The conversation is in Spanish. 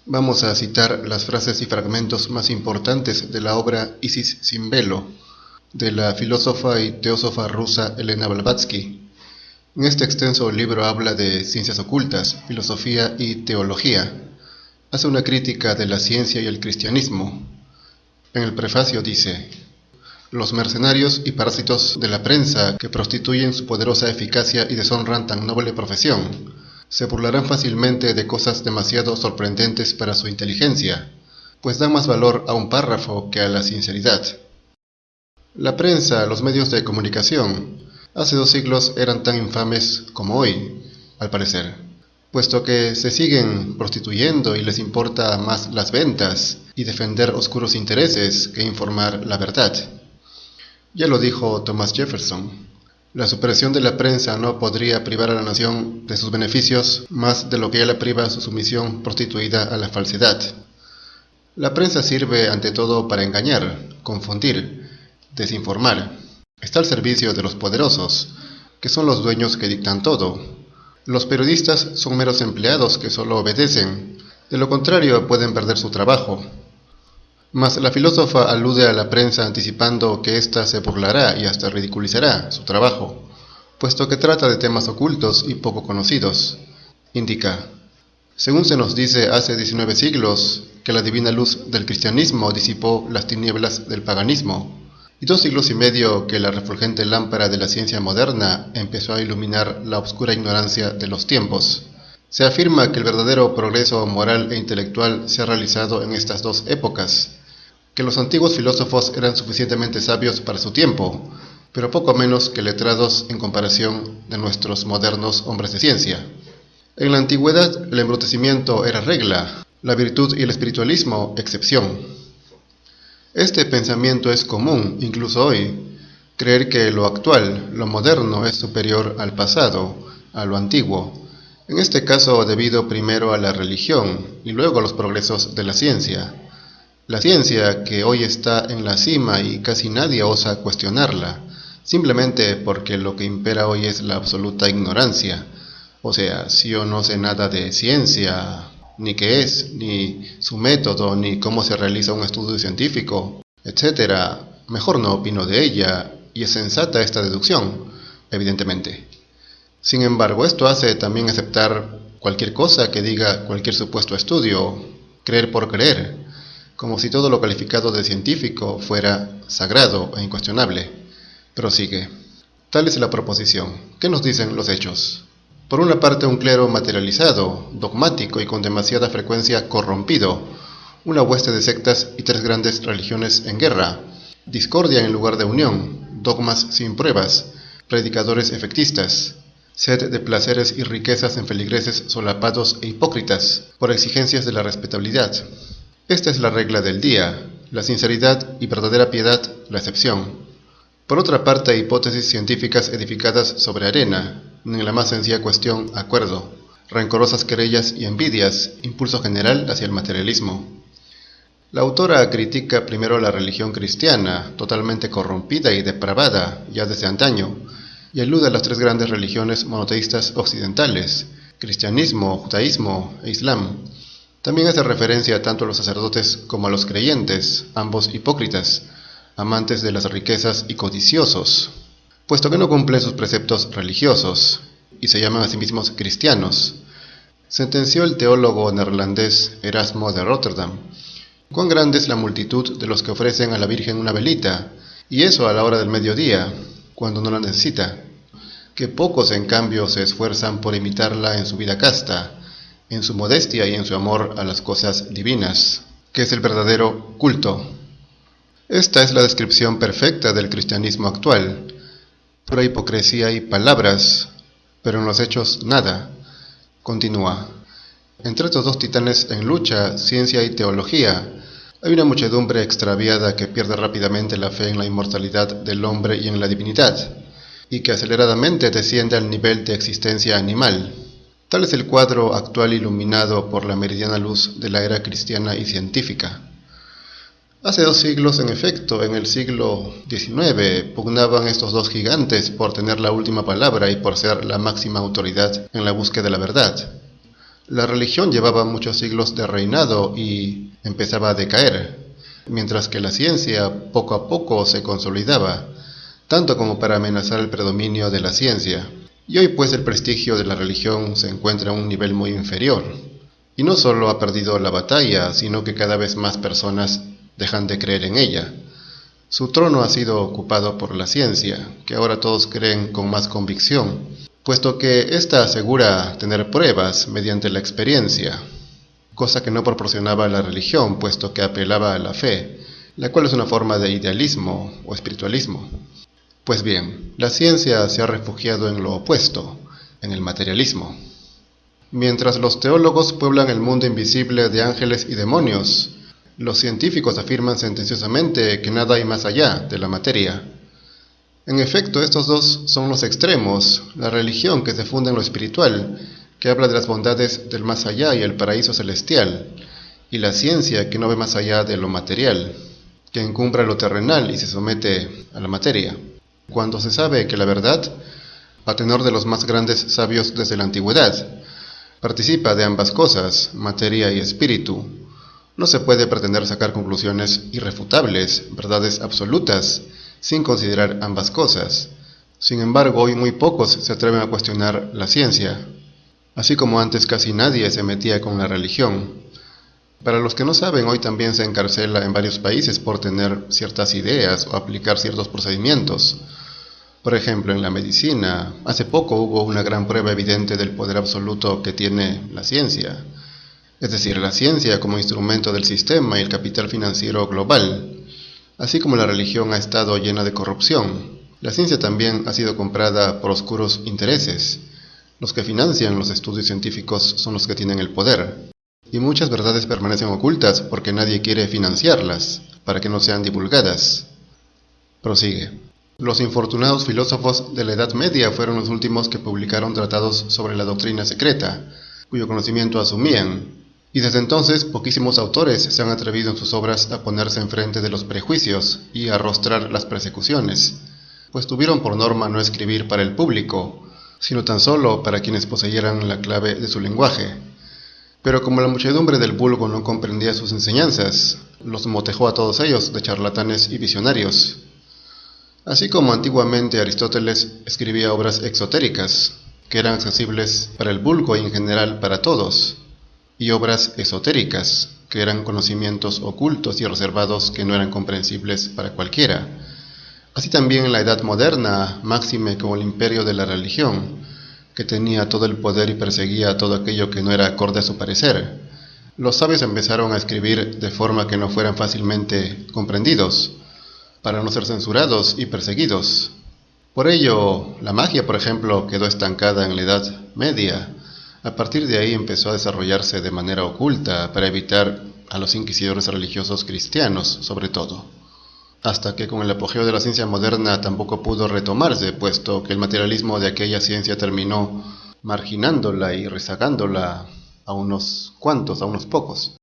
Vamos a citar las frases y fragmentos más importantes de la obra Isis sin velo, de la filósofa y teósofa rusa Elena Blavatsky. En este extenso libro habla de ciencias ocultas, filosofía y teología. Hace una crítica de la ciencia y el cristianismo. En el prefacio dice: los mercenarios y parásitos de la prensa que prostituyen su poderosa eficacia y deshonran tan noble profesión, se burlarán fácilmente de cosas demasiado sorprendentes para su inteligencia, pues dan más valor a un párrafo que a la sinceridad. La prensa, los medios de comunicación, hace 2 siglos eran tan infames como hoy, al parecer, puesto que se siguen prostituyendo y les importa más las ventas y defender oscuros intereses que informar la verdad. Ya lo dijo Thomas Jefferson: la supresión de la prensa no podría privar a la nación de sus beneficios más de lo que ya la priva su sumisión prostituida a la falsedad. La prensa sirve ante todo para engañar, confundir, desinformar. Está al servicio de los poderosos, que son los dueños que dictan todo. Los periodistas son meros empleados que solo obedecen. De lo contrario, pueden perder su trabajo. Mas la filósofa alude a la prensa anticipando que ésta se burlará y hasta ridiculizará su trabajo, puesto que trata de temas ocultos y poco conocidos. Indica: según se nos dice hace 19 siglos, que la divina luz del cristianismo disipó las tinieblas del paganismo, y 2 siglos y medio que la refulgente lámpara de la ciencia moderna empezó a iluminar la oscura ignorancia de los tiempos. Se afirma que el verdadero progreso moral e intelectual se ha realizado en estas 2 épocas, que los antiguos filósofos eran suficientemente sabios para su tiempo, pero poco menos que letrados en comparación de nuestros modernos hombres de ciencia. En la antigüedad el embrutecimiento era regla, la virtud y el espiritualismo excepción. Este pensamiento es común incluso hoy: creer que lo actual, lo moderno, es superior al pasado, a lo antiguo, en este caso debido primero a la religión y luego a los progresos de la ciencia. La ciencia, que hoy está en la cima y casi nadie osa cuestionarla, simplemente porque lo que impera hoy es la absoluta ignorancia. O sea, si yo no sé nada de ciencia, ni qué es, ni su método, ni cómo se realiza un estudio científico, etc., mejor no opino de ella, y es sensata esta deducción, evidentemente. Sin embargo, esto hace también aceptar cualquier cosa que diga cualquier supuesto estudio, creer por creer, como si todo lo calificado de científico fuera sagrado e incuestionable. Prosigue: tal es la proposición. ¿Qué nos dicen los hechos? Por una parte, un clero materializado, dogmático y con demasiada frecuencia corrompido, una hueste de sectas y 3 grandes religiones en guerra, discordia en lugar de unión, dogmas sin pruebas, predicadores efectistas, sed de placeres y riquezas en feligreses solapados e hipócritas, por exigencias de la respetabilidad. Esta es la regla del día, la sinceridad y verdadera piedad la excepción. Por otra parte, hipótesis científicas edificadas sobre arena, ni en la más sencilla cuestión acuerdo, rencorosas querellas y envidias, impulso general hacia el materialismo. La autora critica primero la religión cristiana, totalmente corrompida y depravada ya desde antaño, y alude a las 3 grandes religiones monoteístas occidentales: cristianismo, judaísmo e islam. También hace referencia tanto a los sacerdotes como a los creyentes, ambos hipócritas, amantes de las riquezas y codiciosos, puesto que no cumplen sus preceptos religiosos, y se llaman a sí mismos cristianos. Sentenció el teólogo neerlandés Erasmo de Rotterdam: cuán grande es la multitud de los que ofrecen a la Virgen una velita, y eso a la hora del mediodía, cuando no la necesita, que pocos en cambio se esfuerzan por imitarla en su vida casta, en su modestia y en su amor a las cosas divinas, que es el verdadero culto. Esta es la descripción perfecta del cristianismo actual: pura hipocresía y palabras, pero en los hechos nada. Continúa: entre estos 2 titanes en lucha, ciencia y teología, hay una muchedumbre extraviada que pierde rápidamente la fe en la inmortalidad del hombre y en la divinidad, y que aceleradamente desciende al nivel de existencia animal. Tal es el cuadro actual iluminado por la meridiana luz de la era cristiana y científica. Hace 2 siglos, en efecto, en el siglo XIX, pugnaban estos 2 gigantes por tener la última palabra y por ser la máxima autoridad en la búsqueda de la verdad. La religión llevaba muchos siglos de reinado y empezaba a decaer, mientras que la ciencia poco a poco se consolidaba, tanto como para amenazar el predominio de la ciencia. Y hoy pues el prestigio de la religión se encuentra a un nivel muy inferior. Y no solo ha perdido la batalla, sino que cada vez más personas dejan de creer en ella. Su trono ha sido ocupado por la ciencia, que ahora todos creen con más convicción, puesto que ésta asegura tener pruebas mediante la experiencia, cosa que no proporcionaba la religión, puesto que apelaba a la fe, la cual es una forma de idealismo o espiritualismo. Pues bien, la ciencia se ha refugiado en lo opuesto, en el materialismo. Mientras los teólogos pueblan el mundo invisible de ángeles y demonios, los científicos afirman sentenciosamente que nada hay más allá de la materia. En efecto, estos dos son los extremos: la religión que se funda en lo espiritual, que habla de las bondades del más allá y el paraíso celestial, y la ciencia que no ve más allá de lo material, que encumbra lo terrenal y se somete a la materia. Cuando se sabe que la verdad, a tenor de los más grandes sabios desde la antigüedad, participa de ambas cosas, materia y espíritu, no se puede pretender sacar conclusiones irrefutables, verdades absolutas, sin considerar ambas cosas. Sin embargo, hoy muy pocos se atreven a cuestionar la ciencia, así como antes casi nadie se metía con la religión. Para los que no saben, hoy también se encarcela en varios países por tener ciertas ideas o aplicar ciertos procedimientos. Por ejemplo, en la medicina, hace poco hubo una gran prueba evidente del poder absoluto que tiene la ciencia. Es decir, la ciencia como instrumento del sistema y el capital financiero global. Así como la religión ha estado llena de corrupción, la ciencia también ha sido comprada por oscuros intereses. Los que financian los estudios científicos son los que tienen el poder. Y muchas verdades permanecen ocultas porque nadie quiere financiarlas, para que no sean divulgadas. Prosigue. Los infortunados filósofos de la Edad Media fueron los últimos que publicaron tratados sobre la doctrina secreta, cuyo conocimiento asumían. Y desde entonces poquísimos autores se han atrevido en sus obras a ponerse enfrente de los prejuicios y a arrostrar las persecuciones, pues tuvieron por norma no escribir para el público, sino tan solo para quienes poseyeran la clave de su lenguaje. Pero como la muchedumbre del vulgo no comprendía sus enseñanzas, los motejó a todos ellos de charlatanes y visionarios. Así como antiguamente Aristóteles escribía obras exotéricas, que eran accesibles para el vulgo y en general para todos, y obras esotéricas, que eran conocimientos ocultos y reservados que no eran comprensibles para cualquiera. Así también en la Edad Moderna, máxime como el imperio de la religión, que tenía todo el poder y perseguía todo aquello que no era acorde a su parecer, los sabios empezaron a escribir de forma que no fueran fácilmente comprendidos, para no ser censurados y perseguidos. Por ello, la magia, por ejemplo, quedó estancada en la Edad Media. A partir de ahí empezó a desarrollarse de manera oculta para evitar a los inquisidores religiosos cristianos, sobre todo. Hasta que con el apogeo de la ciencia moderna tampoco pudo retomarse, puesto que el materialismo de aquella ciencia terminó marginándola y rezagándola a unos cuantos, a unos pocos.